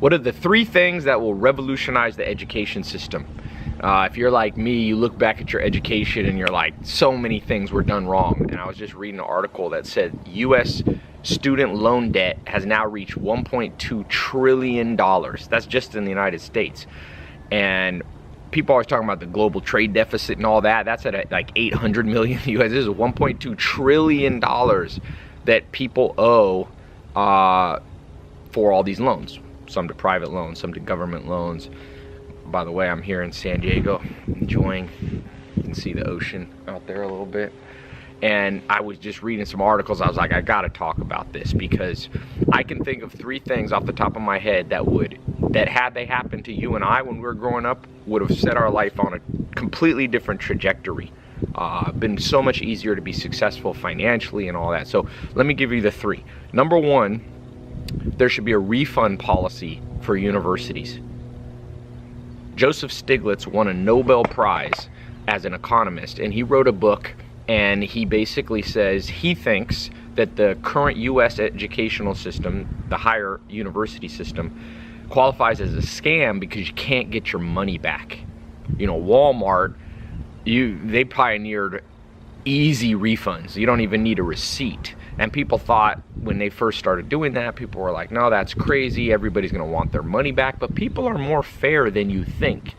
What are the 3 things that will revolutionize the education system? If you're like me, you look back at your education and you're like, so many things were done wrong. And I was just reading an article that said U.S. student loan debt has now reached $1.2 trillion. That's just in the United States. And people always talking about the global trade deficit and all that. That's at like 800 million US. This is $1.2 trillion that people owe for all these loans. Some to private loans, some to government loans. By the way, I'm here in San Diego enjoying, you can see the ocean out there a little bit. And I was just reading some articles. I was like, I gotta talk about this, because I can think of 3 things off the top of my head that had they happened to you and I when we were growing up, would have set our life on a completely different trajectory. Been so much easier to be successful financially and all that. So let me give you the 3. Number 1, there should be a refund policy for universities. Joseph Stiglitz won a Nobel Prize as an economist, and he wrote a book, and he basically says he thinks that the current U.S. educational system, the higher university system, qualifies as a scam because you can't get your money back. You know, Walmart, they pioneered easy refunds. You don't even need a receipt. And people thought when they first started doing that, people were like, no, that's crazy. Everybody's going to want their money back. But people are more fair than you think.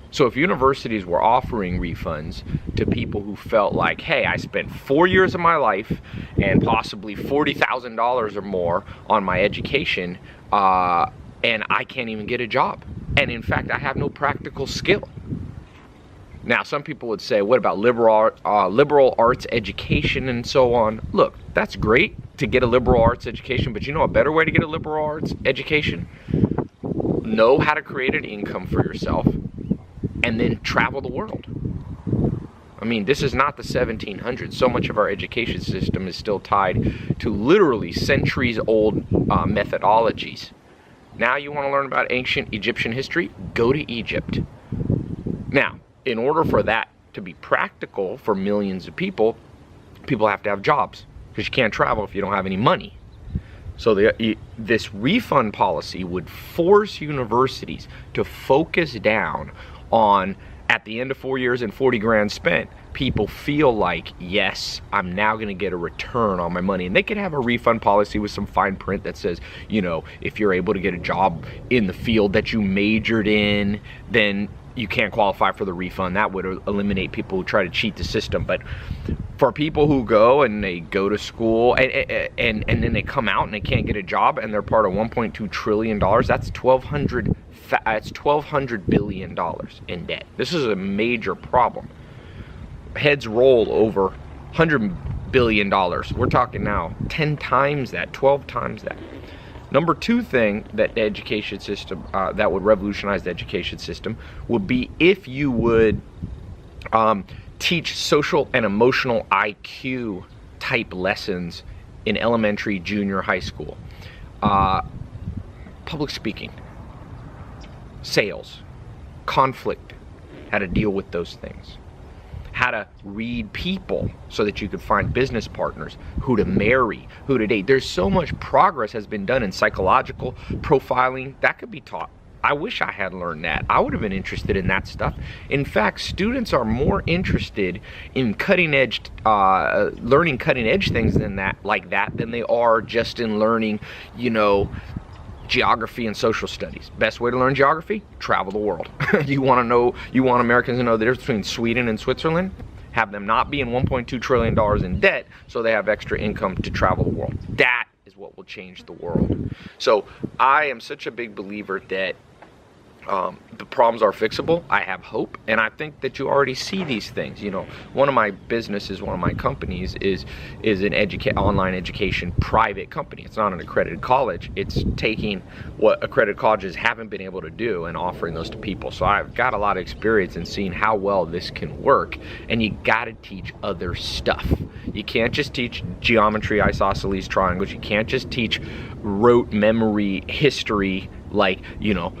So if universities were offering refunds to people who felt like, hey, I spent 4 years of my life and possibly $40,000 or more on my education, and I can't even get a job. And in fact, I have no practical skill. Now, some people would say, what about liberal arts education and so on? Look, that's great to get a liberal arts education, but you know a better way to get a liberal arts education? Know how to create an income for yourself and then travel the world. I mean, this is not the 1700s. So much of our education system is still tied to literally centuries-old methodologies. Now you want to learn about ancient Egyptian history? Go to Egypt. Now, in order for that to be practical for millions of people, people have to have jobs, because you can't travel if you don't have any money. So this refund policy would force universities to focus down on, at the end of 4 years and 40 grand spent, people feel like, yes, I'm now going to get a return on my money. And they could have a refund policy with some fine print that says, you know, if you're able to get a job in the field that you majored in, then you can't qualify for the refund. That would eliminate people who try to cheat the system. But for people who go and they go to school and then they come out and they can't get a job and they're part of $1.2 trillion, that's $1,200 billion in debt. This is a major problem. Heads roll over $100 billion. We're talking now 10 times that, 12 times that. Number 2 thing that the education system, that would revolutionize the education system, would be if you would teach social and emotional IQ type lessons in elementary, junior, high school. Public speaking, sales, conflict, how to deal with those things. How to read people so that you could find business partners, who to marry, who to date. There's so much progress has been done in psychological profiling that could be taught. I wish I had learned that. I would have been interested in that stuff. In fact, students are more interested in learning cutting edge things than they are just in learning, you know, geography and social studies. Best way to learn geography? Travel the world. You want Americans to know the difference between Sweden and Switzerland? Have them not be in $1.2 trillion in debt so they have extra income to travel the world. That is what will change the world. So I am such a big believer that the problems are fixable. I have hope, and I think that you already see these things. You know, one of my businesses, one of my companies is an online education private company. It's not an accredited college. It's taking what accredited colleges haven't been able to do and offering those to people. So I've got a lot of experience in seeing how well this can work, and you got to teach other stuff. You can't just teach geometry, isosceles triangles. You can't just teach rote memory history, like, you know,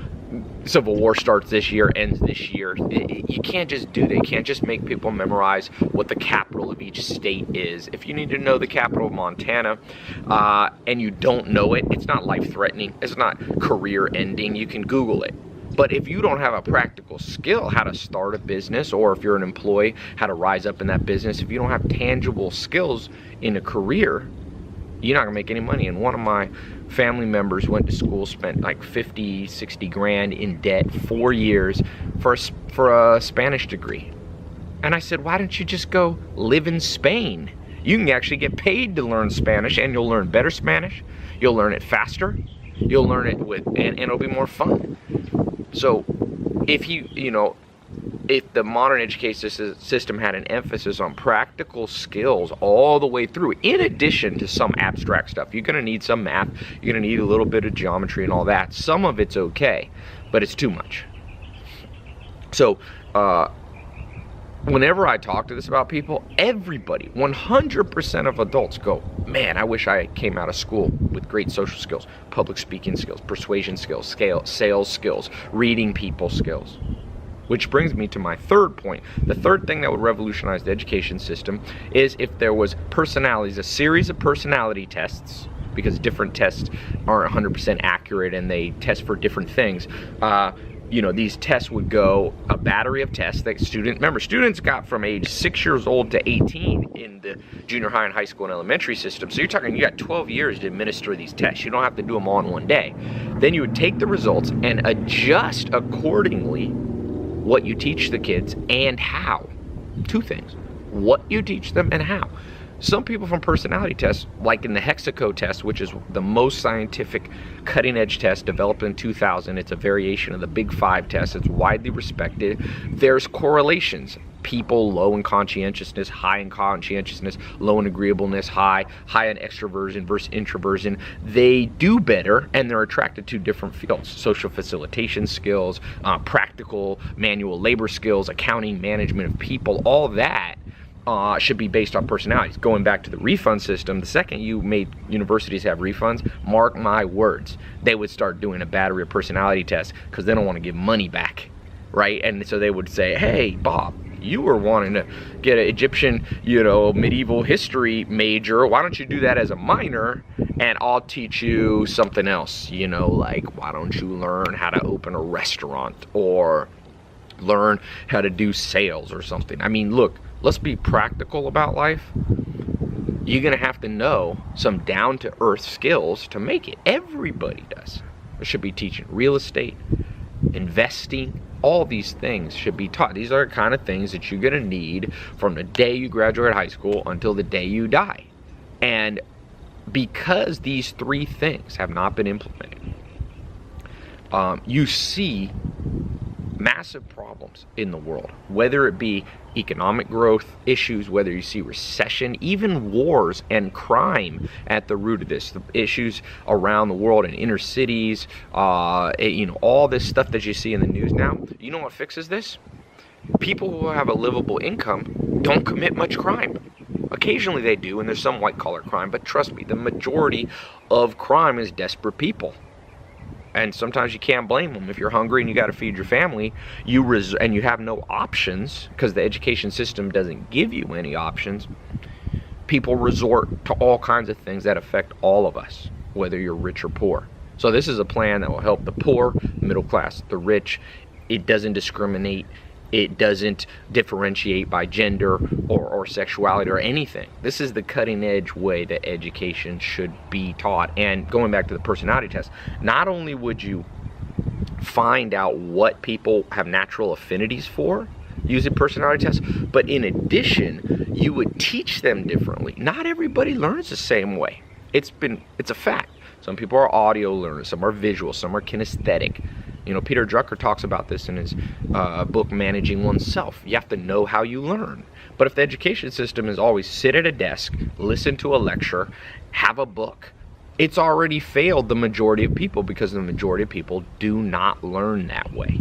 Civil War starts this year, ends this year. You can't just do that. You can't just make people memorize what the capital of each state is. If you need to know the capital of Montana and you don't know it, it's not life-threatening. It's not career-ending. You can Google it. But if you don't have a practical skill, how to start a business, or if you're an employee, how to rise up in that business, if you don't have tangible skills in a career, you're not gonna make any money. And one of my family members went to school, spent like 50, 60 grand in debt, 4 years for a Spanish degree. And I said, why don't you just go live in Spain? You can actually get paid to learn Spanish, and you'll learn better Spanish. You'll learn it faster. You'll learn it and it'll be more fun. So if if the modern education system had an emphasis on practical skills all the way through, in addition to some abstract stuff, you're going to need some math, you're going to need a little bit of geometry and all that. Some of it's okay, but it's too much. So whenever I talk to this about people, everybody, 100% of adults go, man, I wish I came out of school with great social skills, public speaking skills, persuasion skills, sales skills, reading people skills. Which brings me to my third point. The third thing that would revolutionize the education system is if there was personalities, a series of personality tests, because different tests aren't 100% accurate and they test for different things. These tests would go, a battery of tests that students got from age 6 years old to 18 in the junior high and high school and elementary system. So you're talking, you got 12 years to administer these tests. You don't have to do them all in one day. Then you would take the results and adjust accordingly what you teach the kids and how. Two things, what you teach them and how. Some people from personality tests, like in the Hexaco test, which is the most scientific cutting-edge test developed in 2000, it's a variation of the Big Five test, it's widely respected. There's correlations. People low in conscientiousness, high in conscientiousness, low in agreeableness, high in extroversion versus introversion, they do better and they're attracted to different fields. Social facilitation skills, practical manual labor skills, accounting, management of people, all that should be based on personalities. Going back to the refund system, the second you made universities have refunds, mark my words, they would start doing a battery of personality tests because they don't want to give money back, right? And so they would say, hey, Bob, you were wanting to get an Egyptian, medieval history major. Why don't you do that as a minor and I'll teach you something else, like why don't you learn how to open a restaurant or learn how to do sales or something. I mean, look, let's be practical about life. You're going to have to know some down-to-earth skills to make it. Everybody does. We should be teaching real estate, investing, all these things should be taught. These are the kind of things that you're going to need from the day you graduate high school until the day you die. And because these three things have not been implemented, you see massive problems in the world, whether it be economic growth issues, whether you see recession, even wars and crime at the root of this, the issues around the world in inner cities, all this stuff that you see in the news now. You know what fixes this? People who have a livable income don't commit much crime. Occasionally they do, and there's some white collar crime, but trust me, the majority of crime is desperate people. And sometimes you can't blame them. If you're hungry and you got to feed your family, and you have no options because the education system doesn't give you any options, people resort to all kinds of things that affect all of us, whether you're rich or poor. So this is a plan that will help the poor, middle class, the rich. It doesn't discriminate. It doesn't differentiate by gender or sexuality or anything. This is the cutting edge way that education should be taught. And going back to the personality test, not only would you find out what people have natural affinities for using personality tests, but in addition, you would teach them differently. Not everybody learns the same way. It's a fact. Some people are audio learners, some are visual, some are kinesthetic. Peter Drucker talks about this in his book, Managing Oneself. You have to know how you learn. But if the education system is always sit at a desk, listen to a lecture, have a book, it's already failed the majority of people because the majority of people do not learn that way.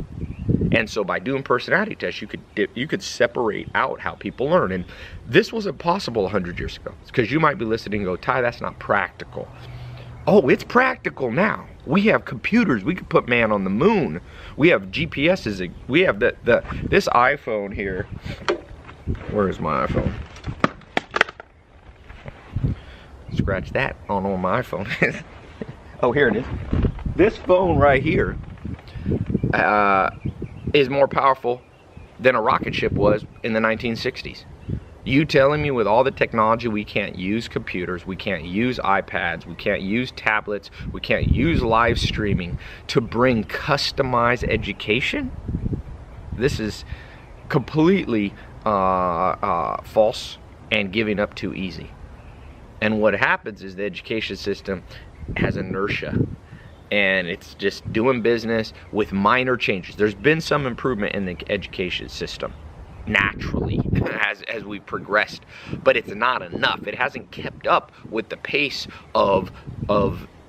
And so by doing personality tests, you could separate out how people learn. And this wasn't possible 100 years ago. Because you might be listening and go, Ty, that's not practical. Oh, it's practical now. We have computers. We could put man on the moon. We have GPSs. We have this iPhone here. Where is my iPhone? Scratch that. I don't know where my iPhone is. Oh, here it is. This phone right here is more powerful than a rocket ship was in the 1960s. You telling me with all the technology we can't use computers, we can't use iPads, we can't use tablets, we can't use live streaming to bring customized education? This is completely false and giving up too easy. And what happens is the education system has inertia, and it's just doing business with minor changes. There's been some improvement in the education system naturally as we progressed, but it's not enough. It hasn't kept up with the pace of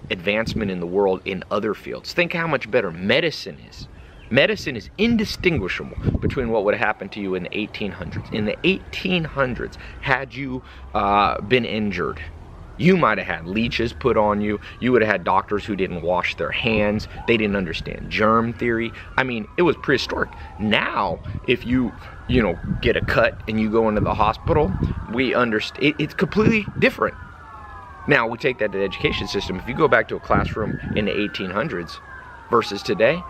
advancement in the world in other fields. Think how much better medicine is. Medicine is indistinguishable between what would happen to you in the 1800s. In the 1800s, had you been injured, you might have had leeches put on you. You would have had doctors who didn't wash their hands. They didn't understand germ theory. I mean, it was prehistoric. Now, if you get a cut and you go into the hospital, we understand. It's completely different. Now, we take that to the education system. If you go back to a classroom in the 1800s versus today,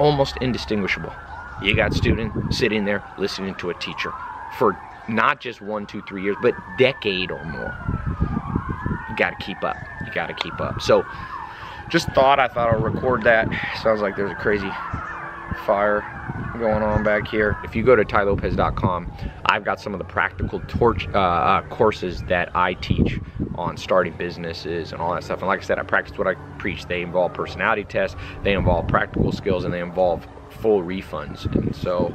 almost indistinguishable. You got students sitting there listening to a teacher for not just 1, 2, 3 years, but decade or more. You got to keep up. You got to keep up. So I thought I'll record that. Sounds like there's a crazy fire going on back here. If you go to tylopez.com, I've got some of the practical courses that I teach on starting businesses and all that stuff. And like I said, I practice what I preach. They involve personality tests, they involve practical skills, and they involve full refunds. And so,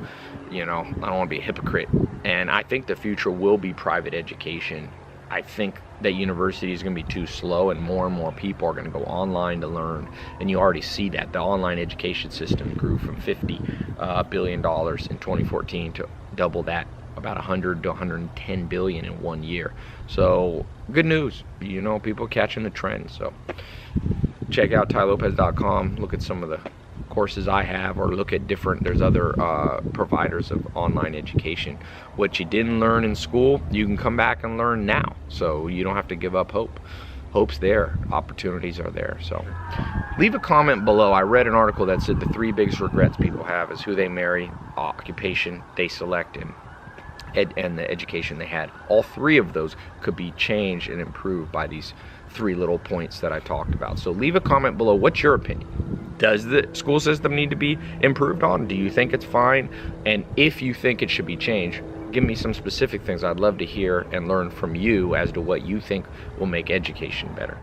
I don't want to be a hypocrite. And I think the future will be private education. I think that university is going to be too slow, and more people are going to go online to learn. And you already see that. The online education system grew from $50 billion in 2014 to double that, about 100 to 110 billion in 1 year. So good news, people catching the trend. So check out tylopez.com, look at some of the courses I have, or look at there's other providers of online education. What you didn't learn in school, you can come back and learn now. So you don't have to give up hope. Hope's there, opportunities are there. So leave a comment below. I read an article that said the 3 biggest regrets people have is who they marry, occupation they select, and the education they had. All 3 of those could be changed and improved by these 3 little points that I talked about. So leave a comment below. What's your opinion? Does the school system need to be improved on? Do you think it's fine? And if you think it should be changed, give me some specific things. I'd love to hear and learn from you as to what you think will make education better.